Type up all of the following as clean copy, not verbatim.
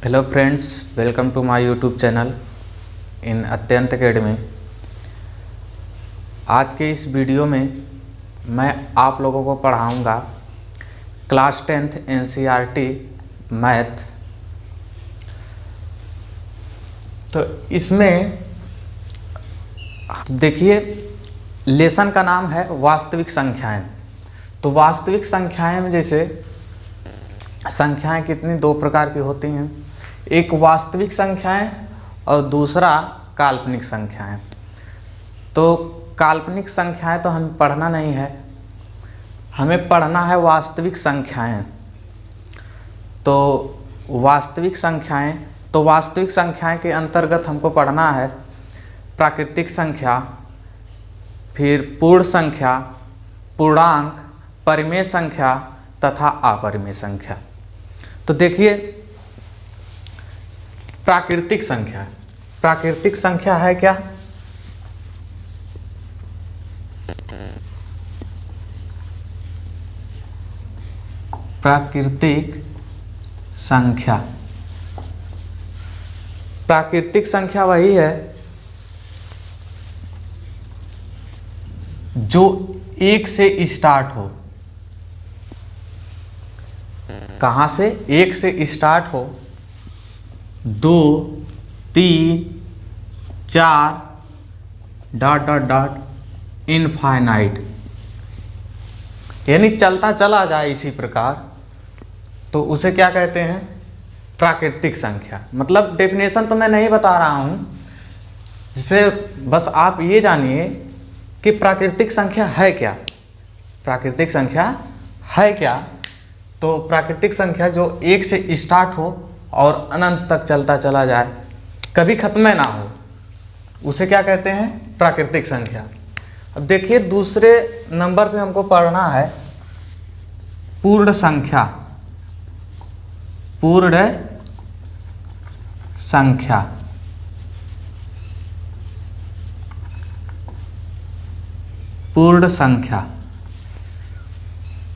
Hello friends, welcome to my YouTube channel in Atyant Academy. आज के इस वीडियो में मैं आप लोगों को पढ़ाऊंगा क्लास 10th एनसीईआरटी मैथ। तो इसमें देखिए, लेसन का नाम है वास्तविक संख्याएं। तो वास्तविक संख्याएं में जैसे संख्याएं कितनी दो प्रकार की होती हैं, एक वास्तविक संख्याएं और दूसरा काल्पनिक संख्याएं। तो काल्पनिक संख्याएं तो हमें पढ़ना नहीं है, हमें पढ़ना है वास्तविक संख्याएं। तो वास्तविक संख्याएं के अंतर्गत हमको पढ़ना है प्राकृतिक संख्या, फिर पूर्ण संख्या, पूर्णांक, परिमेय संख्या तथा अपरिमेय संख्या। तो देखिए, प्राकृतिक संख्या है क्या? प्राकृतिक संख्या वही है जो एक से स्टार्ट हो। कहां से? एक से स्टार्ट हो, 2, 3, 4 ... इनफाइनाइट, यानी चलता चला जाए इसी प्रकार, तो उसे क्या कहते हैं? प्राकृतिक संख्या। मतलब डेफिनेशन तो मैं नहीं बता रहा हूं, जिसे बस आप ये जानिए कि प्राकृतिक संख्या है क्या। प्राकृतिक संख्या है क्या? तो प्राकृतिक संख्या जो एक से स्टार्ट हो और अनंत तक चलता चला जाए, कभी खत्म ना हो, उसे क्या कहते हैं? प्राकृतिक संख्या। अब देखिए, दूसरे नंबर पे हमको पढ़ना है पूर्ण संख्या। पूर्ण संख्या, पूर्ण संख्या।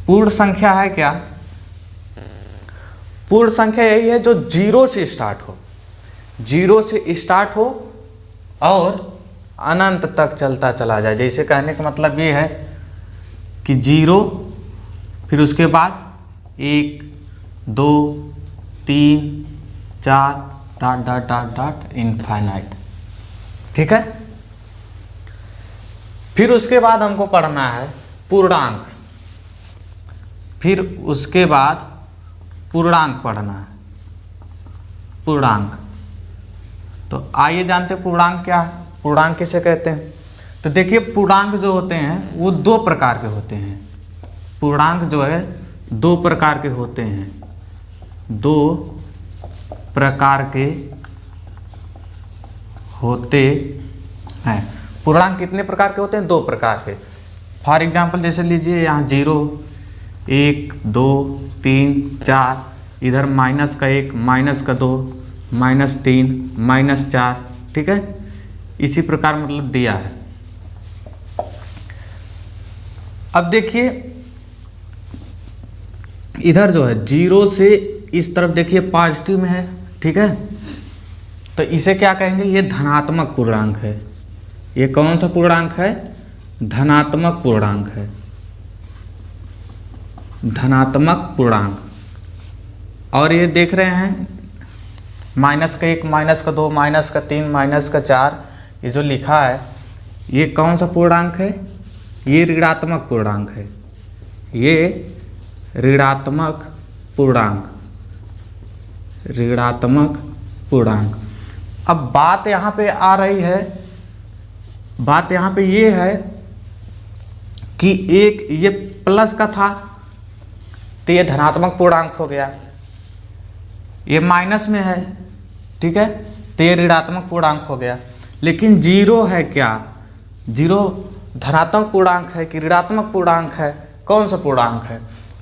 पूर्ण संख्या है क्या? पूर्ण संख्या यही है जो जीरो से स्टार्ट हो, जीरो से स्टार्ट हो और अनंत तक चलता चला जाए। जैसे कहने का मतलब ये है कि जीरो, फिर उसके बाद 1, 2, 3, 4 ... इनफाइनाइट। ठीक है। फिर उसके बाद हमको पढ़ना है पूर्णांक। फिर उसके बाद पूर्णांक पढ़ना है। पूर्णांक, तो आइए जानते हैं पूर्णांक क्या है, पूर्णांक किसे कहते हैं। तो देखिए, पूर्णांक जो होते हैं वो दो प्रकार के होते हैं। पूर्णांक जो है दो प्रकार के होते हैं, दो प्रकार के होते हैं। पूर्णांक कितने प्रकार के होते हैं? दो प्रकार के। फॉर एग्जाम्पल जैसे लीजिए, यहाँ 0, 1, 2, 3, 4, इधर -1, -2, -3, -4। ठीक है, इसी प्रकार मतलब दिया है। अब देखिए, इधर जो है 0 से इस तरफ देखिए पॉजिटिव में है। ठीक है, तो इसे क्या कहेंगे? ये धनात्मक पूर्णांक है। ये कौन सा पूर्णांक है? धनात्मक पूर्णांक है, धनात्मक पूर्णांक। और ये देख रहे हैं -1, -2, -3, -4, ये जो लिखा है, ये कौन सा पूर्णांक है? ये ऋणात्मक पूर्णांक है। ये ऋणात्मक पूर्णांक, ऋणात्मक पूर्णांक। अब बात यहाँ पे आ रही है, बात यहाँ पे ये है कि एक ये प्लस का था तो ये धनात्मक पूर्णांक हो गया, ये माइनस में है, ठीक है, तो ये ऋणात्मक पूर्णांक हो गया। लेकिन 0 है क्या? 0 धनात्मक पूर्णांक है कि ऋणात्मक पूर्णांक है? कौन सा पूर्णांक है?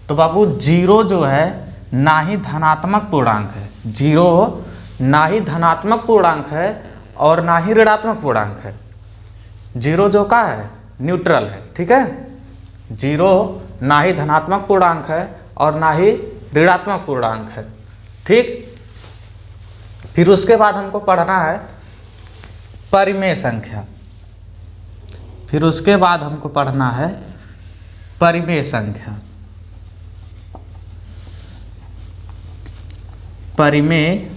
तो बाबू 0 जो है ना ही धनात्मक पूर्णांक है, 0 ना ही धनात्मक पूर्णांक है और ना ही ऋणात्मक पूर्णांक है। 0 जो का है? न्यूट्रल है। ठीक है, 0 ना ही धनात्मक पूर्णांक है और ना ही ऋणात्मक पूर्णांक है। ठीक, फिर उसके बाद हमको पढ़ना है परिमेय संख्या। फिर उसके बाद हमको पढ़ना है परिमेय संख्या। परिमेय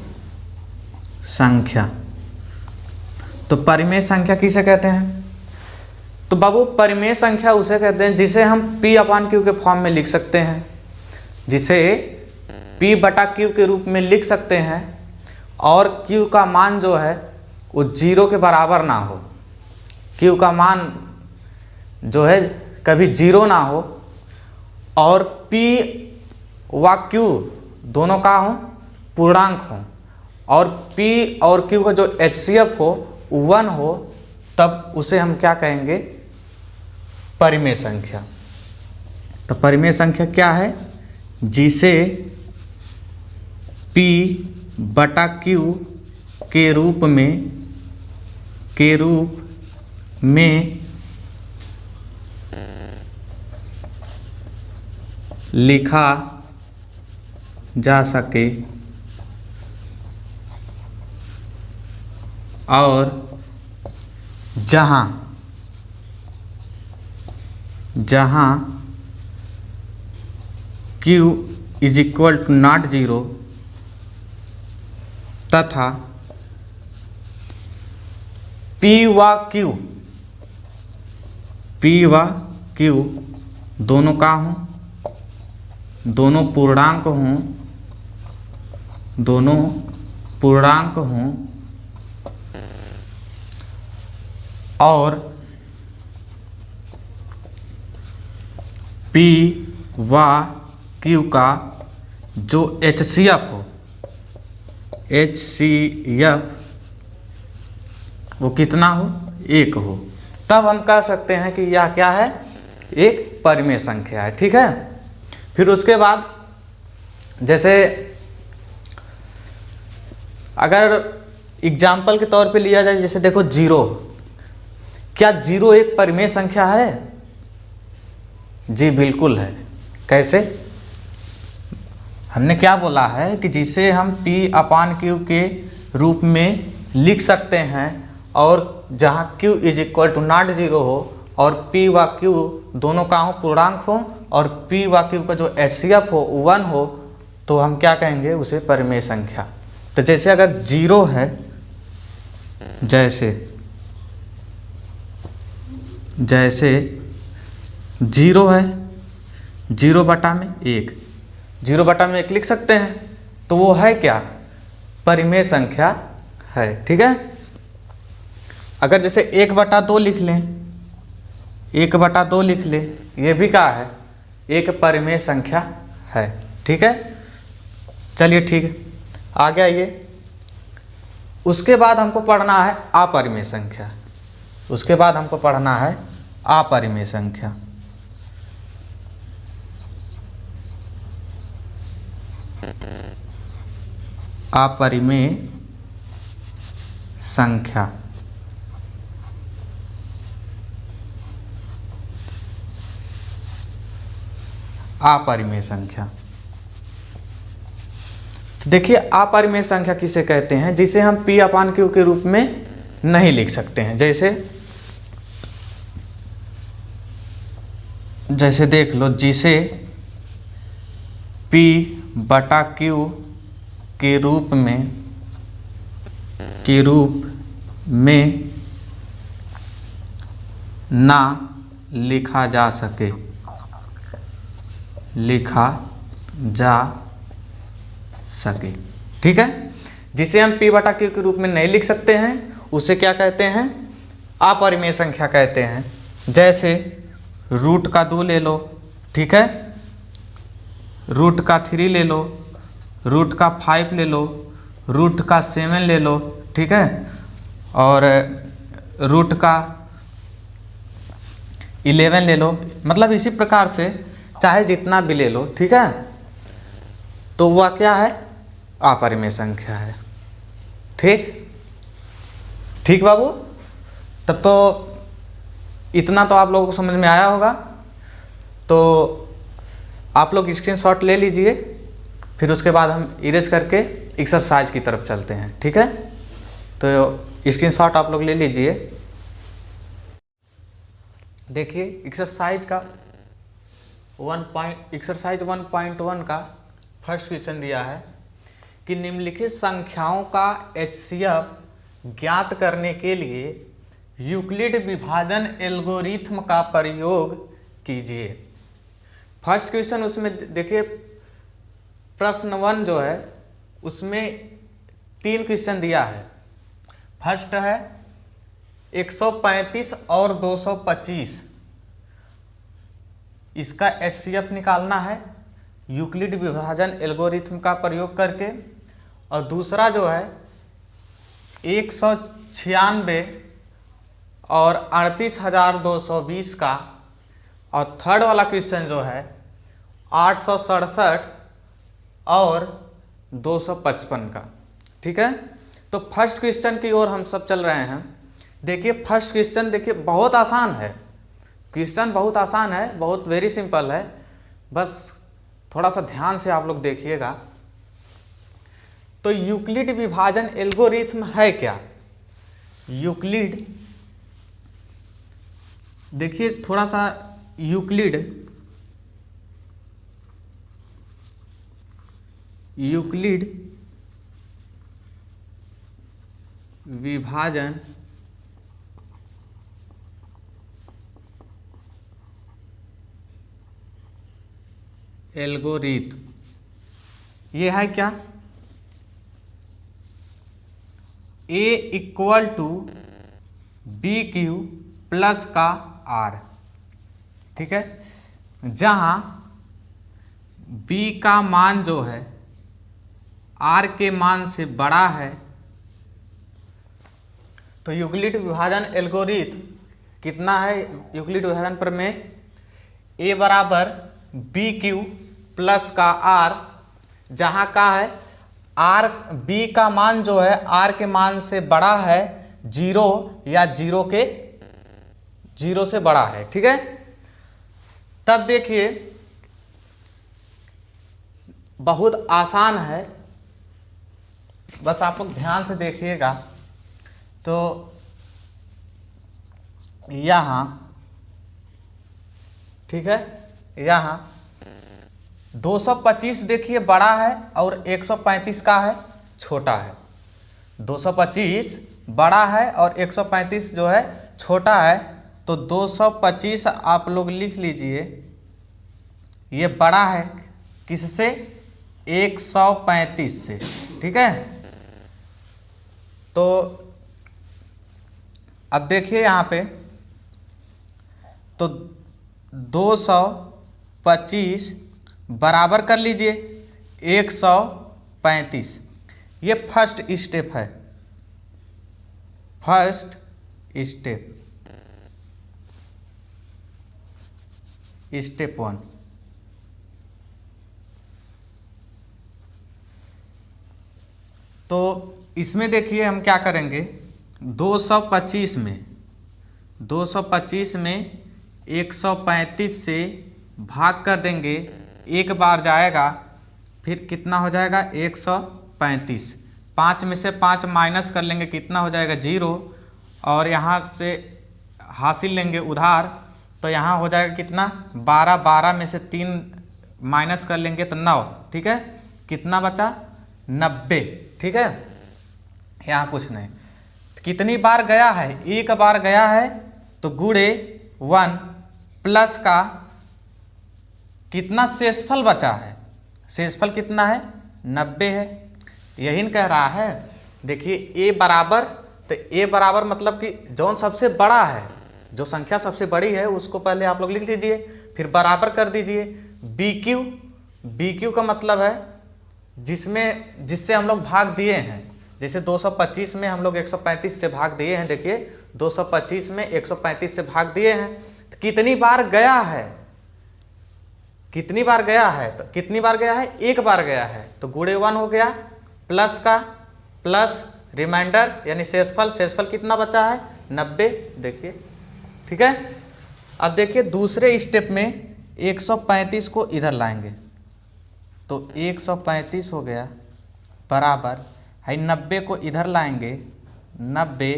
संख्या, तो परिमेय संख्या किसे कहते हैं? तो बाबू परिमेय संख्या उसे कहते हैं जिसे हम P/Q के फॉर्म में लिख सकते हैं, जिसे P/Q के रूप में लिख सकते हैं और Q का मान जो है वो 0 के बराबर ना हो। Q का मान जो है कभी 0 ना हो और P व Q दोनों का हो पूर्णांक हो और P और Q का जो HCF हो 1 हो, तब उसे हम क्या कहेंगे? परिमेय संख्या। तो परिमेय संख्या क्या है? जिसे P/Q के रूप में लिखा जा सके और जहाँ Q = not 0 तथा P व Q दोनों का हों, दोनों पूर्णांक हों और P व Q का जो HCF हो, वो कितना हो? 1 हो, तब हम कह सकते हैं कि यह क्या है? एक परिमेय संख्या है। ठीक है। फिर उसके बाद जैसे अगर एग्जाम्पल के तौर पे लिया जाए, जैसे देखो 0, क्या 0 एक परिमेय संख्या है? जी बिल्कुल है। कैसे? हमने क्या बोला है कि जिसे हम P/Q के रूप में लिख सकते हैं और जहाँ Q = not 0 हो और P व Q दोनों का हो पूर्णांक हो और P व Q का जो HCF हो 1 हो, तो हम क्या कहेंगे? उसे परिमेय संख्या। तो जैसे अगर 0 है, जैसे 0 है, 0/1, 0/1 लिख सकते हैं, तो वो है क्या? परिमेय संख्या है। ठीक है। अगर जैसे 1/2 लिख लें, 1/2 लिख ले, ये भी क्या है? एक परिमेय संख्या है। ठीक है। चलिए ठीक है, आगे आइए। उसके बाद हमको पढ़ना है अपरिमेय संख्या। उसके बाद हमको पढ़ना है अपरिमेय संख्या। अपरिमेय संख्या। अपरिमेय संख्या, तो देखिए अपरिमेय संख्या किसे कहते हैं? जिसे हम P/Q के रूप में नहीं लिख सकते हैं। जैसे देख लो, जिसे P/Q के रूप में ना लिखा जा सके, ठीक है। जिसे हम P/Q के रूप में नहीं लिख सकते हैं, उसे क्या कहते हैं? अपरिमेय संख्या कहते हैं। जैसे √2 ले लो, ठीक है, √3 ले लो, √5 ले लो, √7 ले लो, ठीक है, और √11 ले लो। मतलब इसी प्रकार से चाहे जितना भी ले लो, ठीक है, तो वह क्या है? अपरिमेय संख्या है। ठीक बाबू, तब तो इतना तो आप लोगों को समझ में आया होगा। तो आप लोग स्क्रीनशॉट ले लीजिए फिर उसके बाद हम इरेज करके एक्सरसाइज की तरफ चलते हैं। ठीक है, तो स्क्रीनशॉट आप लोग ले लीजिए। देखिए एक्सरसाइज 1.1 का फर्स्ट क्वेश्चन दिया है कि निम्नलिखित संख्याओं का HCF ज्ञात करने के लिए यूक्लिड विभाजन एल्गोरिथम का प्रयोग कीजिए। फर्स्ट क्वेश्चन उसमें देखिए प्रश्न 1 जो है उसमें 3 क्वेश्चन दिया है। फर्स्ट है 135 और 225, इसका HCF निकालना है यूक्लिड विभाजन एल्गोरिथम का प्रयोग करके। और दूसरा जो है 196 और 38,220 का। और थर्ड वाला क्वेश्चन जो है 867 और 255 का। ठीक है, तो फर्स्ट क्वेश्चन की ओर हम सब चल रहे हैं। देखिए फर्स्ट क्वेश्चन देखिए बहुत आसान है, क्वेश्चन बहुत आसान है, बहुत वेरी सिंपल है, बस थोड़ा सा ध्यान से आप लोग देखिएगा। तो यूक्लिड विभाजन एल्गोरिथम है क्या? यूक्लिड देखिए थोड़ा सा यूक्लिड विभाजन एल्गोरिथम ये है क्या? A = BQ प्लस का R। ठीक है, जहां B का मान जो है R के मान से बड़ा है, तो यूक्लिड विभाजन एल्गोरिथम कितना है? यूक्लिड विभाजन प्रमेय A बराबर BQ प्लस का R, जहां का है R B का मान जो है R के मान से बड़ा है 0 या 0 से बड़ा है। ठीक है, तब देखिए बहुत आसान है, बस आप लोग ध्यान से देखिएगा। तो यहाँ ठीक है, यहाँ 225 देखिए बड़ा है और 135 का है छोटा है। 225 बड़ा है और 135 जो है छोटा है, तो 225 आप लोग लिख लीजिए, ये बड़ा है किससे? 135 से। ठीक है, तो अब देखिए यहाँ पे, तो 225 बराबर कर लीजिए 135, ये फर्स्ट स्टेप है, फर्स्ट स्टेप, स्टेप 1। तो इसमें देखिए हम क्या करेंगे, 225 में 135 से भाग कर देंगे, एक बार जाएगा, फिर कितना हो जाएगा 135, 5 में से 5 माइनस कर लेंगे, कितना हो जाएगा 0, और यहाँ से हासिल लेंगे उधार, तो यहाँ हो जाएगा कितना 12, 12 में से 3 माइनस कर लेंगे तो 9। ठीक है, कितना बचा 90। ठीक है, यहाँ कुछ नहीं, कितनी बार गया है? एक बार गया है, तो गुणे 1 प्लस का कितना शेषफल बचा है? शेषफल कितना है? 90 है, यही न कह रहा है। देखिए a बराबर, तो a बराबर मतलब कि जौन सबसे बड़ा है, जो संख्या सबसे बड़ी है उसको पहले आप लोग लिख लीजिए, फिर बराबर कर दीजिए। BQ का मतलब है जिससे हम लोग भाग दिए हैं, जैसे 225 में हम लोग 135 से भाग दिए हैं। देखिए 225 में 135 से भाग दिए हैं, तो कितनी बार गया है? कितनी बार गया है? तो कितनी बार गया है? एक बार गया है, तो गुणे 1 हो गया, प्लस का प्लस रिमाइंडर यानी शेषफल, शेषफल कितना बचा है? 90। देखिए ठीक है, अब देखिए दूसरे स्टेप में 135 को इधर लाएंगे, तो 135 हो गया बराबर है 90 को इधर लाएंगे 90।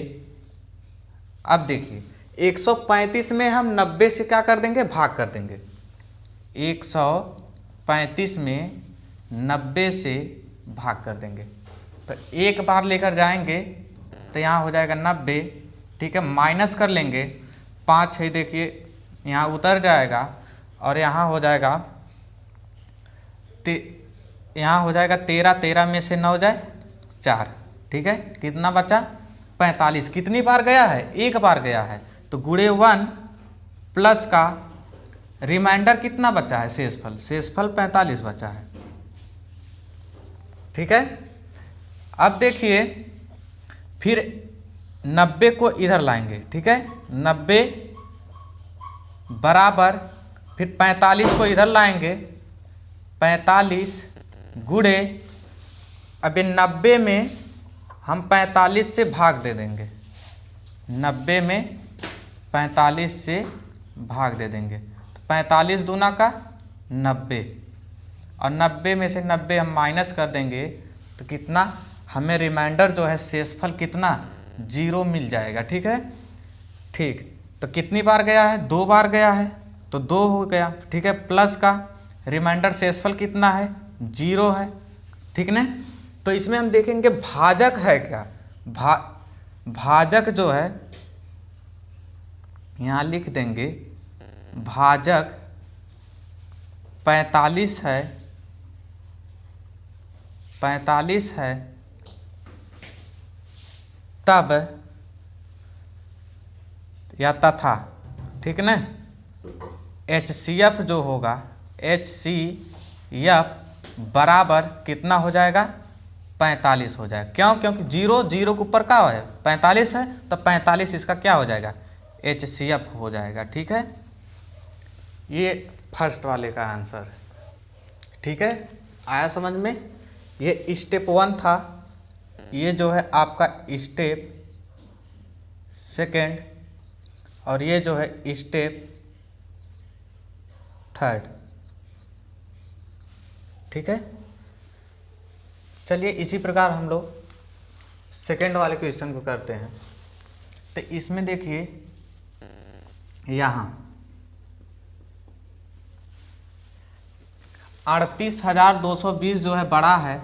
अब देखिए 135 में हम 90 से क्या कर देंगे, भाग कर देंगे। 135 में 90 से भाग कर देंगे तो एक बार लेकर जाएंगे तो यहाँ हो जाएगा 90, ठीक है, माइनस कर लेंगे 5 है, देखिए यहाँ उतर जाएगा और यहाँ हो जाएगा यहाँ हो जाएगा 13, 13 में से 9 जाए 4, ठीक है, कितना बचा 45। कितनी बार गया है, एक बार गया है, तो गुणे 1 प्लस का रिमाइंडर कितना बचा है, शेषफल, शेषफल 45 बचा है, ठीक है। अब देखिए फिर 90 को इधर लाएंगे, ठीक है, 90 बराबर फिर 45 को इधर लाएंगे 45 गुणे, अभी 90 में हम 45 से भाग दे देंगे, 90 में 45 से भाग दे देंगे तो 45 दूना का 90 और 90 में से 90 हम माइनस कर देंगे तो कितना हमें रिमाइंडर जो है शेषफल कितना 0 मिल जाएगा, ठीक है। ठीक, तो कितनी बार गया है, 2 बार गया है तो 2 हो गया, ठीक है, प्लस का रिमाइंडर शेषफल कितना है 0 है, ठीक ना। तो इसमें हम देखेंगे भाजक है क्या, भाजक जो है यहाँ लिख देंगे, भाजक 45 है, 45 है, तब या तथा, ठीक ना। HCF जो होगा HCF बराबर कितना हो जाएगा 45 हो जाएगा, क्यों, क्योंकि 0 0 के ऊपर का है 45 है तो 45 इसका क्या हो जाएगा HCF हो जाएगा, ठीक है। ये फर्स्ट वाले का आंसर है, ठीक है, आया समझ में। ये स्टेप 1 था, ये जो है आपका स्टेप सेकेंड और ये जो है स्टेप 3, ठीक है। चलिए इसी प्रकार हम लोग सेकेंड वाले क्वेश्चन को करते हैं। तो इसमें देखिए यहाँ 38,220 जो है बड़ा है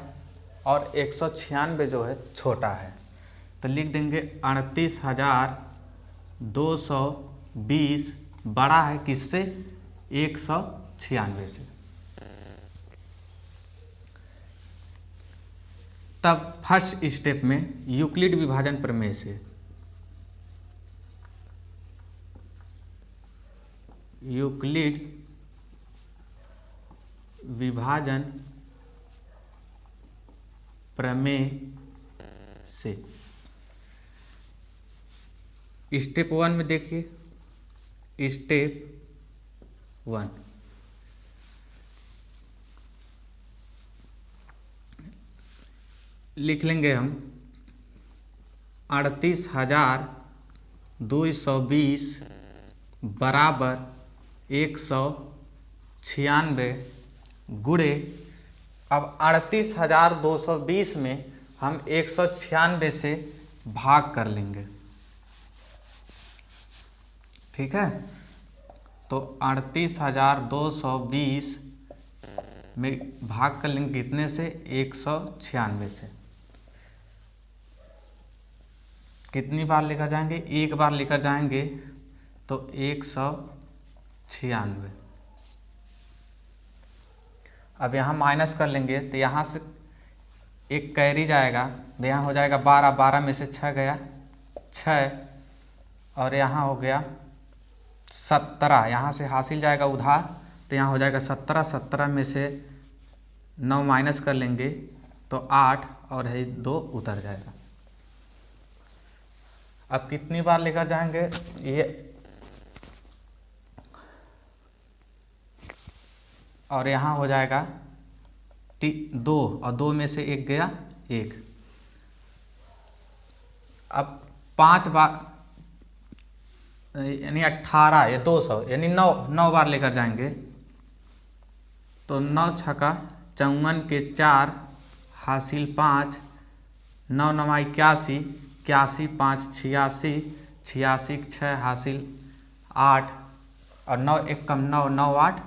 और 196 जो है छोटा है, तो लिख देंगे 38,220 बड़ा है किससे 196 से। तब फर्स्ट स्टेप में यूक्लिड विभाजन प्रमेय से, यूक्लिड विभाजन प्रमेय से स्टेप 1 में देखिए, स्टेप 1 लिख लेंगे हम 38,220 बराबर 196 गुणे, अब 38,220 में हम 196 से भाग कर लेंगे, ठीक है। तो 38,220 में भाग कर लेंगे कितने से 196 से। कितनी बार लेकर जाएंगे, एक बार लेकर जाएंगे तो 196। अब यहाँ माइनस कर लेंगे तो यहाँ से एक कैरी जाएगा तो यहाँ हो जाएगा 12, 12 में से 6 गया 6 और यहाँ हो गया 17, यहाँ से हासिल जाएगा उधार तो यहाँ हो जाएगा 17, 17 में से 9 माइनस कर लेंगे तो 8 और है 2 उतर जाएगा। अब कितनी बार लेकर जाएंगे ये, और यहाँ हो जाएगा 2 और 2 में से 1 गया 1। अब 5 बार यानी 18 या 200 यानी 9 बार लेकर जाएंगे तो 9 छक्का 54 के 4 हासिल 5, 9 9 81, 81 5 86, 86 के 6 हासिल 8 और 9 1 कम 9 9 8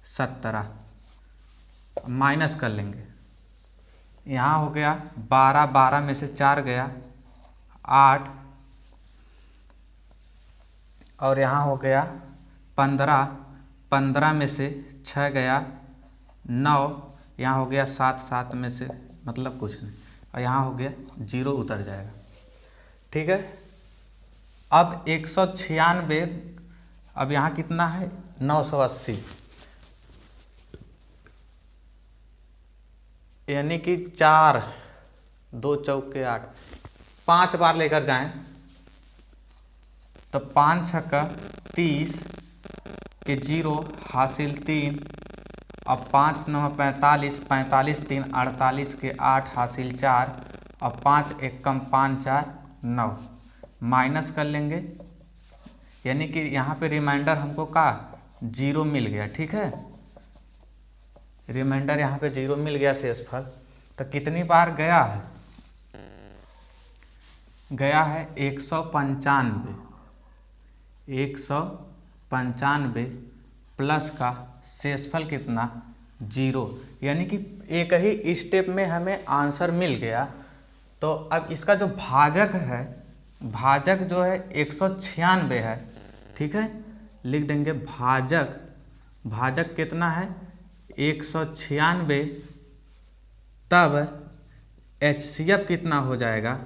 17। माइनस कर लेंगे, यहाँ हो गया 12, 12 में से 4 गया 8 और यहाँ हो गया 15, 15 में से 6 गया 9, यहाँ हो गया 7, 7 में से मतलब कुछ नहीं और यहाँ हो गया 0 उतर जाएगा। ठीक है, अब 196, अब यहाँ कितना है 980, यानी कि 4 2 चौके 8, 5 बार लेकर जाएं तो 5 छक्का 30 के 0 हासिल 3 और 5 9 45, 45 3 48 के 8 हासिल 4 और 5 1 कम 5 4 9। माइनस कर लेंगे, यानी कि यहाँ पे रिमाइंडर हमको का 0 मिल गया। ठीक है, रिमाइंडर यहाँ पे 0 मिल गया शेषफल। तो कितनी बार गया है, गया है 195, 195 प्लस का शेषफल कितना 0, यानी कि एक ही स्टेप में हमें आंसर मिल गया। तो अब इसका जो भाजक है, भाजक जो है 196 है। ठीक है, लिख देंगे भाजक, भाजक कितना है 196, तब HCF कितना हो जाएगा,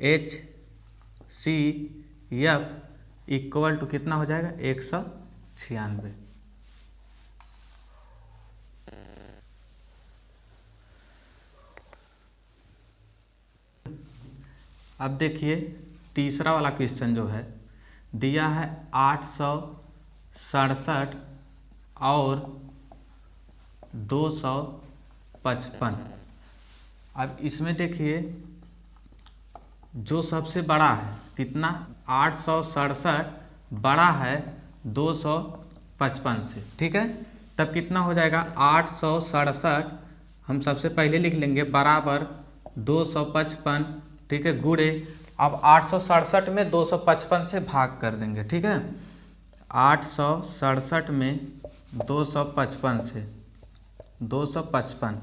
HCF इक्वल टू कितना हो जाएगा 196। अब देखिए तीसरा वाला क्वेश्चन जो है दिया है 867 और 255। अब इसमें देखिए जो सबसे बड़ा है कितना 867 बड़ा है 255 से। ठीक है, तब कितना हो जाएगा 867 हम सबसे पहले लिख लेंगे बराबर 255। ठीक है, गुणे अब 867 में 255 से भाग कर देंगे। ठीक है, 867 में 255 से 255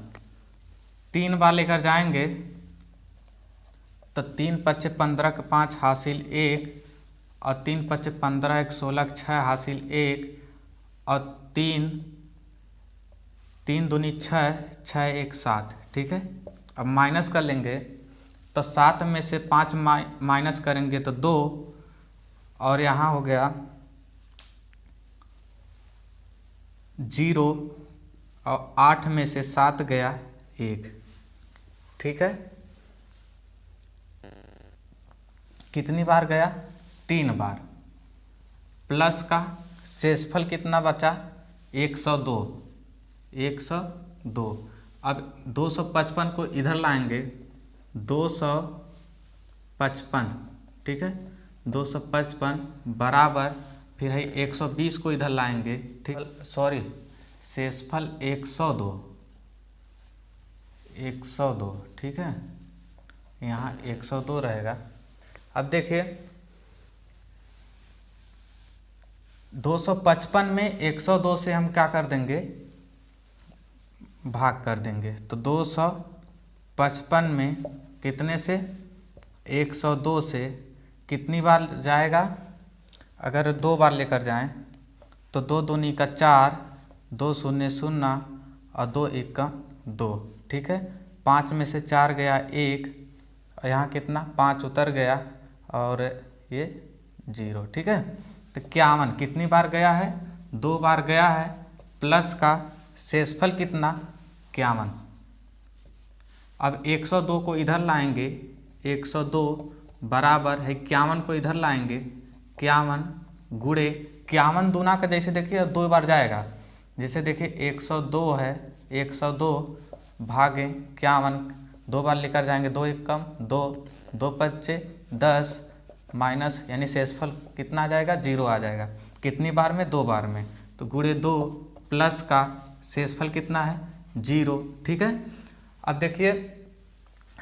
3 बार लेकर जाएंगे तो 3 5 15 के 5 हासिल 1 और 3 5 15 1 16 6 हासिल 1 और 3 3 दूनी 6 6 1 7। ठीक है, अब माइनस कर लेंगे तो 7 में से 5 माइनस करेंगे तो 2 और यहाँ हो गया 0 और 8 में से 7 गया 1। ठीक है, कितनी बार गया 3 बार, प्लस का शेषफल कितना बचा 102, 102। अब 255 को इधर लाएंगे 255। ठीक है, 255 बराबर फिर है 120 को इधर लाएंगे। ठीक, सॉरी शेषफल 102, 102। ठीक है, यहाँ 102 रहेगा। अब देखिए 255 में 102 से हम क्या कर देंगे भाग कर देंगे, तो 255 में कितने से 102 से कितनी बार जाएगा, अगर 2 बार लेकर जाएं तो 2 दूनी का 4, 2 शून्य 0 और 2 1 का 2। ठीक है, 5 में से 4 गया 1 और यहाँ कितना 5 उतर गया और ये 0। ठीक है, तो 51 कितनी बार गया है 2 बार गया है, प्लस का शेषफल कितना 51। अब 102 को इधर लाएंगे, 102 बराबर है 51 को इधर लाएंगे, 51 गुणे 51 दूना का जैसे देखिए 2 बार जाएगा, जैसे देखिए 102 है 102 भागे 51 2 बार लेकर जाएंगे, 2 1 कम 2, 2 5 10 माइनस यानी शेषफल कितना आ जाएगा 0 आ जाएगा। कितनी बार में 2 बार में, तो गुणे 2 प्लस का शेषफल कितना है 0, ठीक है। अब देखिए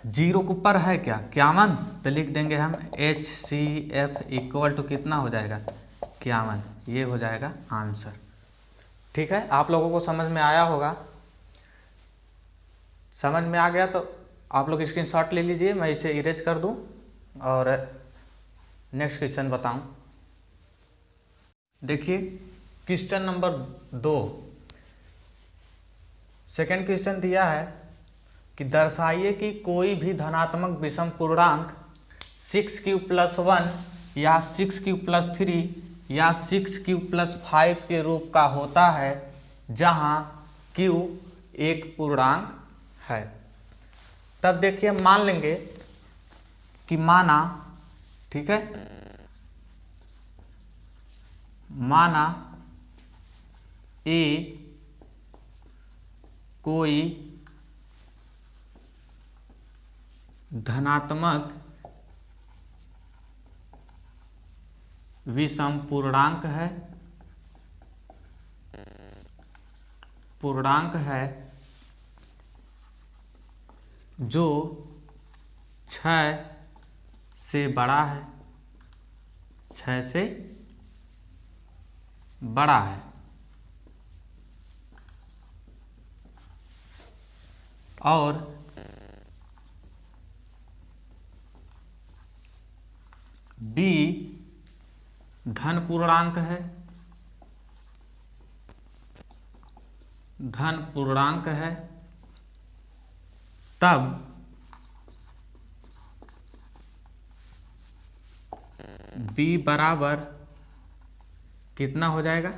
0 के ऊपर है क्या, 51, तो लिख देंगे हम HCF इक्वल टू कितना हो जाएगा 51, ये हो जाएगा आंसर, ठीक है। आप लोगों को समझ में आया होगा, समझ में आ गया तो आप लोग स्क्रीनशॉट ले लीजिए, मैं इसे इरेज कर दूं और नेक्स्ट क्वेश्चन बताऊं। देखिए क्वेश्चन नंबर 2, सेकेंड क्वेश्चन दिया है कि दर्शाइए कि कोई भी धनात्मक विषम पूर्णांक 6q+1 या 6q+3 या 6q+5 के रूप का होता है जहां q एक पूर्णांक है। तब देखिए मान लेंगे कि माना, ठीक है, माना a कोई धनात्मक विषम पूर्णांक है जो 6 से बड़ा है, 6 से बड़ा है, और b धन पूर्णांक है, तब b बराबर कितना हो जाएगा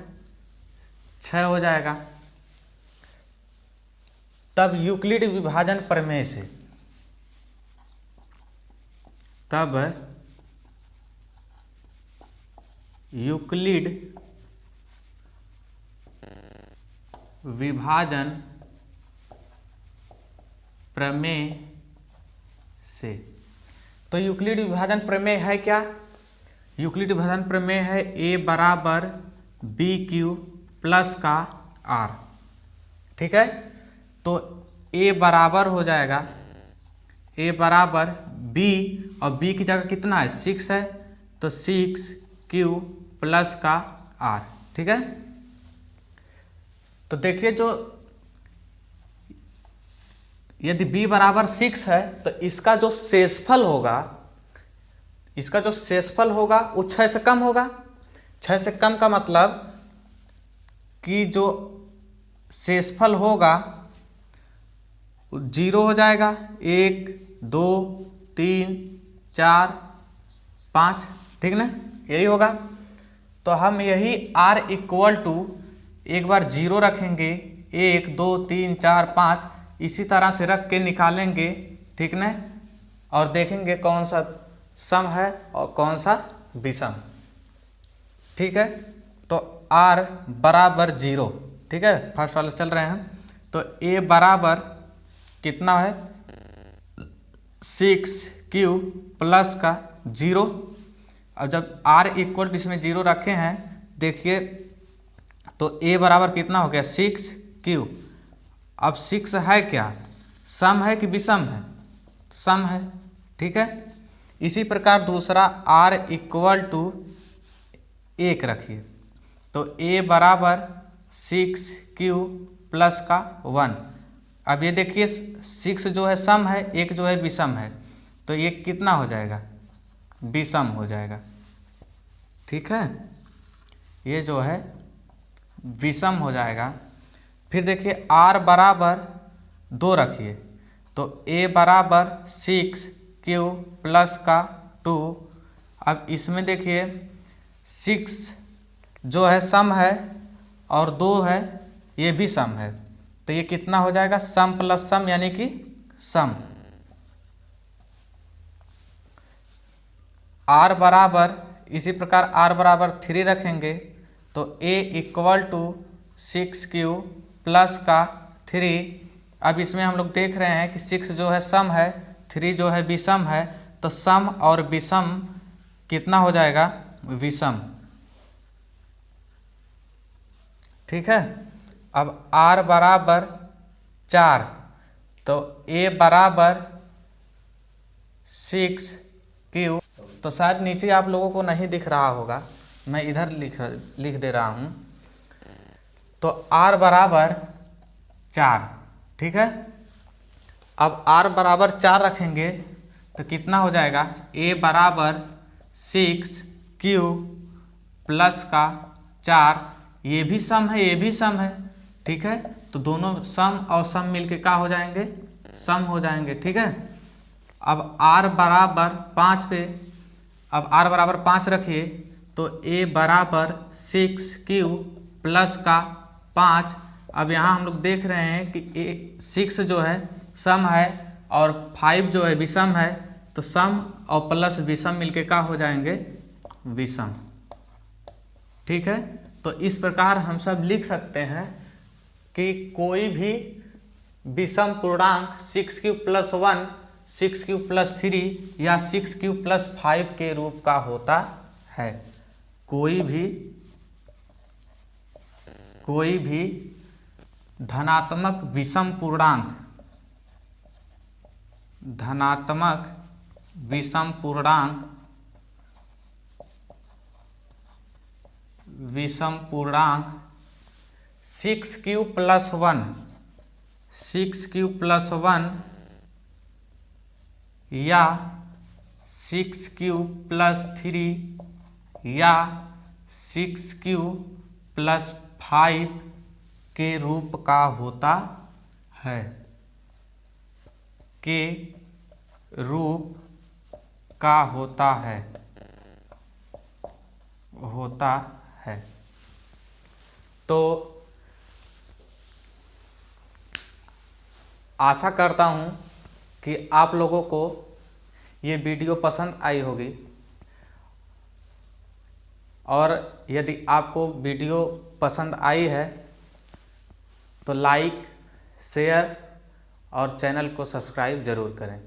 6 हो जाएगा। तब यूक्लिड विभाजन प्रमेय से, तब यूक्लिड विभाजन प्रमेय से, तो यूक्लिड विभाजन प्रमेय है क्या, यूक्लिड विभाजन प्रमेय है a बराबर BQ प्लस का R, ठीक है। तो a बराबर हो जाएगा, a बराबर b, और b की जगह कितना है 6 है, तो 6q प्लस का R, ठीक है। तो देखिए जो यदि b बराबर 6 है तो इसका जो शेषफल होगा, वो 6 से कम होगा। 6 से कम का मतलब कि जो शेषफल होगा 0 हो जाएगा, 1 2 3 4 5, ठीक ना, यही होगा। तो हम यही r इक्वल टू एक बार 0 रखेंगे, 1 2 3 4 5 इसी तरह से रख के निकालेंगे, ठीक ना, और देखेंगे कौन सा सम है और कौन सा विषम, ठीक है। तो r बराबर 0, ठीक है, फर्स्ट वाले चल रहे हैं। तो a बराबर कितना है 6q प्लस का 0। अब जब r इक्वल इसमें 0 रखे हैं, देखिए तो a बराबर कितना हो गया 6q। अब 6 है क्या, सम है कि विषम है, सम है, ठीक है। इसी प्रकार दूसरा r इक्वल टू 1 रखिए, तो a बराबर 6q प्लस का 1। अब ये देखिए 6 जो है सम है, 1 जो है विषम है, तो ये कितना हो जाएगा विषम हो जाएगा, ठीक है, ये जो है विषम हो जाएगा। फिर देखिए r बराबर 2 रखिए, तो a बराबर 6q प्लस का 2। अब इसमें देखिए 6 जो है सम है और 2 है ये भी सम है, तो ये कितना हो जाएगा सम प्लस सम यानी कि सम। r बराबर इसी प्रकार r बराबर 3 रखेंगे, तो a equal to 6q plus का 3। अब इसमें हम लोग देख रहे हैं कि 6 जो है सम है, 3 जो है विषम है, तो सम और विषम कितना हो जाएगा विषम, ठीक है। अब r बराबर 4, तो a बराबर 6 तो शायद नीचे आप लोगों को नहीं दिख रहा होगा, मैं इधर लिख दे रहा हूँ। तो r बराबर 4, ठीक है। अब r बराबर 4 रखेंगे तो कितना हो जाएगा, a बराबर 6 प्लस का 4, ये भी सम है, ये भी सम है, ठीक है। तो दोनों सम और सम मिलके क्या हो जाएंगे, सम हो जाएंगे, ठीक है। अब r बराबर 5 पे, अब r बराबर 5 रखिए तो a बराबर 6 प्लस का 5। अब यहाँ हम लोग देख रहे हैं कि 6 जो है सम है और 5 जो है विषम है, तो सम और प्लस विषम मिलके क्या हो जाएंगे, विषम, ठीक है। तो इस प्रकार हम सब लिख सकते हैं कि कोई भी विषम पूर्णांक 6 प्लस 1, 6 प्लस 3 या 6 प्लस 5 के रूप का होता है। कोई भी धनात्मक विषम पूर्णांक, धनात्मक विषम पूर्णांक, विषम पूर्णांक 6 प्लस 1, 6 प्लस 1 या 6 प्लस 3 या 6 प्लस 5 के रूप का होता है, के रूप का होता है, तो आशा करता हूँ कि आप लोगों को ये वीडियो पसंद आई होगी, और यदि आपको वीडियो पसंद आई है तो लाइक, शेयर और चैनल को सब्सक्राइब ज़रूर करें।